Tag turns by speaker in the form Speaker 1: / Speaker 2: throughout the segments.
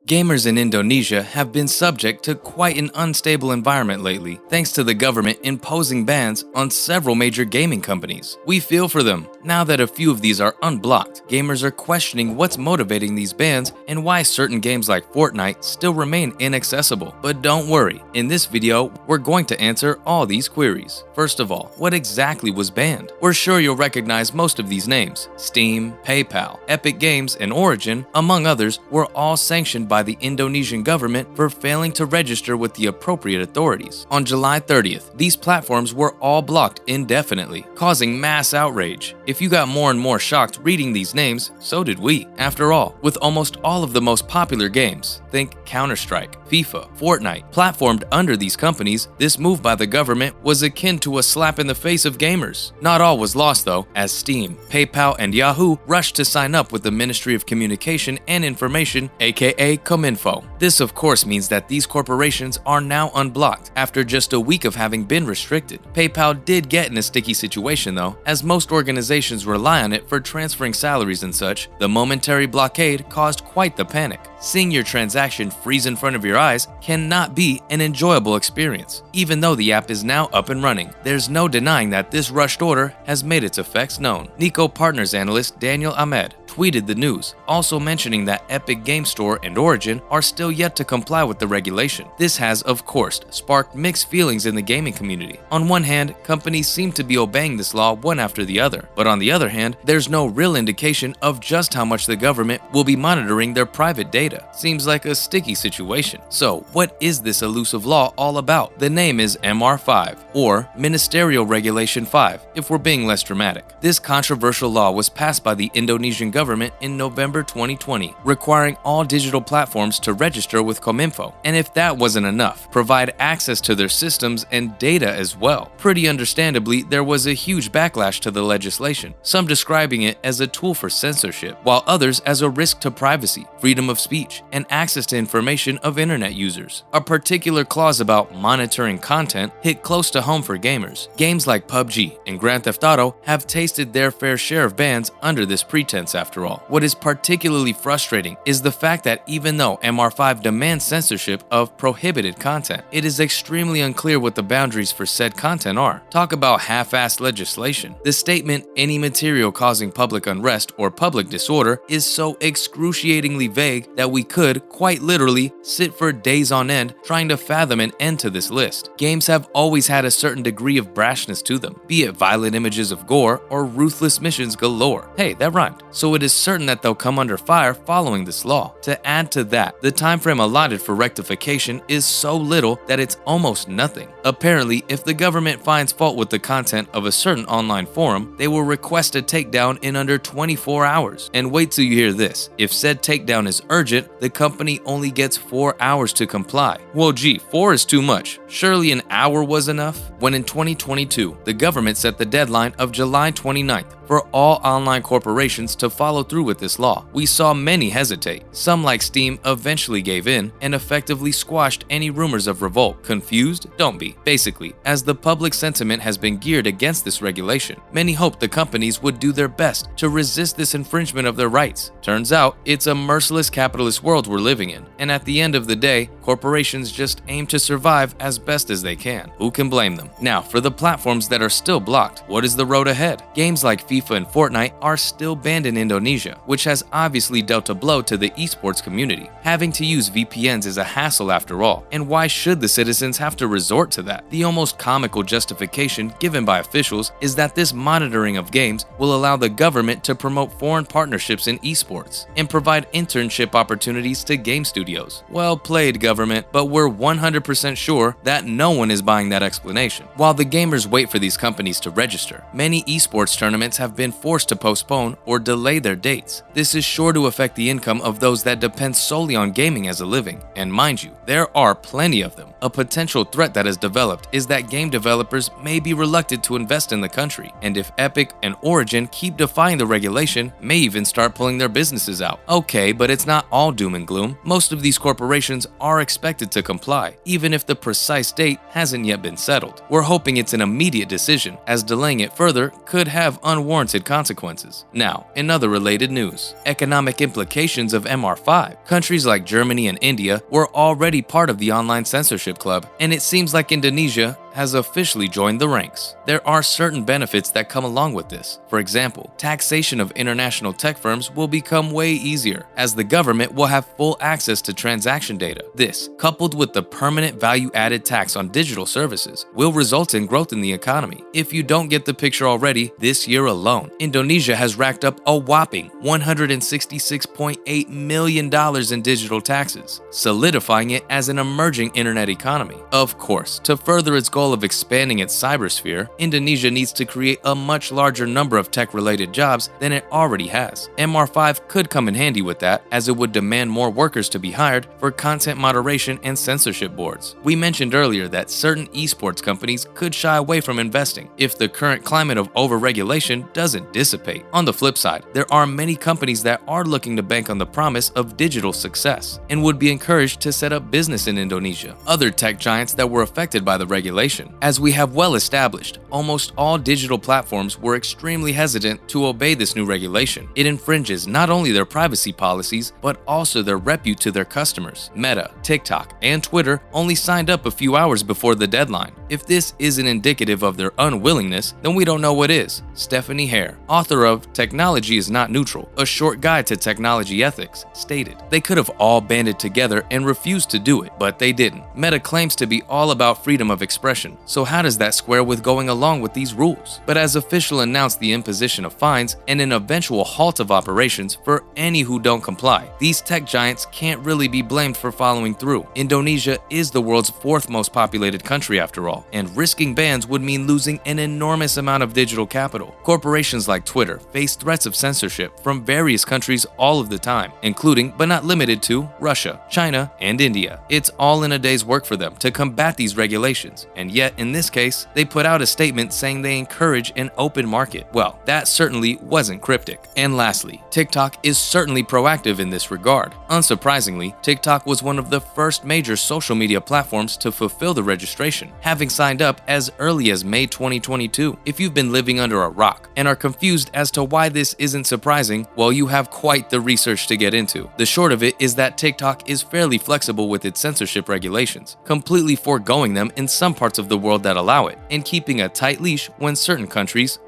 Speaker 1: Gamers in Indonesia have been subject to quite an unstable environment lately, thanks to the government imposing bans on several major gaming companies. We feel for them. Now that a few of these are unblocked, gamers are questioning what's motivating these bans and why certain games like Fortnite still remain inaccessible. But don't worry, in this video, we're going to answer all these queries. First of all, what exactly was banned? We're sure you'll recognize most of these names. Steam, PayPal, Epic Games, and Origin, among others, were all sanctioned by the Indonesian government for failing to register with the appropriate authorities. On July 30th, these platforms were all blocked indefinitely, causing mass outrage. If you got more and more shocked reading these names, so did we. After all, with almost all of the most popular games, think Counter-Strike, FIFA, Fortnite, platformed under these companies, this move by the government was akin to a slap in the face of gamers. Not all was lost though, as Steam, PayPal, and Yahoo rushed to sign up with the Ministry of Communication and Information, aka Cominfo. This of course means that these corporations are now unblocked after just a week of having been restricted. PayPal did get in a sticky situation though, as most organizations rely on it for transferring salaries and such. The momentary blockade caused quite the panic. Seeing your transaction freeze in front of your eyes cannot be an enjoyable experience. Even though the app is now up and running, there's no denying that this rushed order has made its effects known. Nico Partners analyst Daniel Ahmed tweeted the news, also mentioning that Epic Game Store and Origin are still yet to comply with the regulation. This has, of course, sparked mixed feelings in the gaming community. On one hand, companies seem to be obeying this law one after the other, but on the other hand, there's no real indication of just how much the government will be monitoring their private data. Seems like a sticky situation. So, what is this elusive law all about? The name is MR5, or Ministerial Regulation 5, if we're being less dramatic. This controversial law was passed by the Indonesian government in November 2020, requiring all digital platforms to register with Cominfo. And if that wasn't enough, provide access to their systems and data as well. Pretty understandably, there was a huge backlash to the legislation, some describing it as a tool for censorship, while others as a risk to privacy, freedom of speech, and access to information of internet users. A particular clause about monitoring content hit close to home for gamers. Games like PUBG and Grand Theft Auto have tasted their fair share of bans under this pretense after all. What is particularly frustrating is the fact that even though MR5 demands censorship of prohibited content, it is extremely unclear what the boundaries for said content are. Talk about half-assed legislation. The statement, any material causing public unrest or public disorder, is so excruciatingly vague that we could, quite literally, sit for days on end trying to fathom an end to this list. Games have always had a certain degree of brashness to them, be it violent images of gore or ruthless missions galore. Hey, that rhymed. So it is certain that they'll come under fire following this law. To add to that, the time frame allotted for rectification is so little that it's almost nothing. Apparently, if the government finds fault with the content of a certain online forum, they will request a takedown in under 24 hours. And wait till you hear this. If said takedown is urgent, the company only gets 4 hours to comply. Well gee, 4 is too much. Surely an hour was enough? When in 2022, the government set the deadline of July 29th for all online corporations to follow through with this law. We saw many hesitate. Some, like Steam, eventually gave in and effectively squashed any rumors of revolt. Confused? Don't be. Basically, as the public sentiment has been geared against this regulation, many hoped the companies would do their best to resist this infringement of their rights. Turns out, it's a merciless capitalist world we're living in, and at the end of the day, corporations just aim to survive as best as they can. Who can blame them? Now, for the platforms that are still blocked, what is the road ahead? Games like FIFA and Fortnite are still banned in Indonesia, which has obviously dealt a blow to the esports community. Having to use VPNs is a hassle after all, and why should the citizens have to resort to that? The almost comical justification given by officials is that this monitoring of games will allow the government to promote foreign partnerships in esports and provide internship opportunities to game studios. Well played, government, but we're 100% sure that no one is buying that explanation. While the gamers wait for these companies to register, many esports tournaments have been forced to postpone or delay their dates. This is sure to affect the income of those that depend solely on gaming as a living, and mind you, there are plenty of them. A potential threat that has developed is that game developers may be reluctant to invest in the country, and if Epic and Origin keep defying the regulation, may even start pulling their businesses out. Okay, but it's not all doom and gloom. Most of these corporations are expected to comply, even if the precise date hasn't yet been settled. We're hoping it's an immediate decision, as delaying it further could have unwarranted unwarranted consequences. Now, in other related news, economic implications of MR5. Countries like Germany and India were already part of the online censorship club, and it seems like Indonesia has officially joined the ranks. There are certain benefits that come along with this. For example, taxation of international tech firms will become way easier, as the government will have full access to transaction data. This, coupled with the permanent value-added tax on digital services, will result in growth in the economy. If you don't get the picture already, this year alone, Indonesia has racked up a whopping $166.8 million in digital taxes, solidifying it as an emerging internet economy. Of course, to further its goal of expanding its cybersphere, Indonesia needs to create a much larger number of tech-related jobs than it already has. MR5 could come in handy with that, as it would demand more workers to be hired for content moderation and censorship boards. We mentioned earlier that certain esports companies could shy away from investing if the current climate of overregulation doesn't dissipate. On the flip side, there are many companies that are looking to bank on the promise of digital success and would be encouraged to set up business in Indonesia. Other tech giants that were affected by the regulation. As we have well established, almost all digital platforms were extremely hesitant to obey this new regulation. It infringes not only their privacy policies, but also their repute to their customers. Meta, TikTok, and Twitter only signed up a few hours before the deadline. If this isn't indicative of their unwillingness, then we don't know what is. Stephanie Hare, author of Technology is Not Neutral, A Short Guide to Technology Ethics, stated, "They could have all banded together and refused to do it, but they didn't. Meta claims to be all about freedom of expression, so how does that square with going along with these rules?" But as official announced the imposition of fines and an eventual halt of operations for any who don't comply, these tech giants can't really be blamed for following through. Indonesia is the world's fourth most populated country after all, and risking bans would mean losing an enormous amount of digital capital. Corporations like Twitter face threats of censorship from various countries all of the time, including but not limited to Russia, China, and India. It's all in a day's work for them to combat these regulations, and yet in this case, they put out a statement saying they encourage an open market. Well, that certainly wasn't cryptic. And lastly, TikTok is certainly proactive in this regard. Unsurprisingly, TikTok was one of the first major social media platforms to fulfill the registration, having signed up as early as May 2022. If you've been living under a rock and are confused as to why this isn't surprising, well, you have quite the research to get into. The short of it is that TikTok is fairly flexible with its censorship regulations, completely foregoing them in some parts of the world that allow it, and keeping a tight leash when certain countries,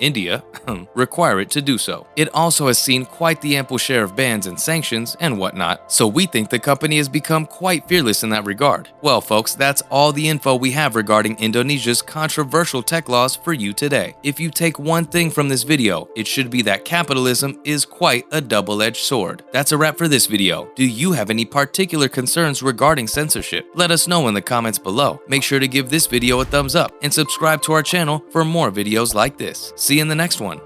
Speaker 1: India, require it to do so. It also has seen quite the ample share of bans and sanctions and whatnot, so we think the company has become quite fearless in that regard. Well, folks, that's all the info we have regarding Indonesia's controversial tech laws for you today. If you take one thing from this video, it should be that capitalism is quite a double-edged sword. That's a wrap for this video. Do you have any particular concerns regarding censorship? Let us know in the comments below. Make sure to give this video a thumbs up and subscribe to our channel for more videos like this. See you in the next one.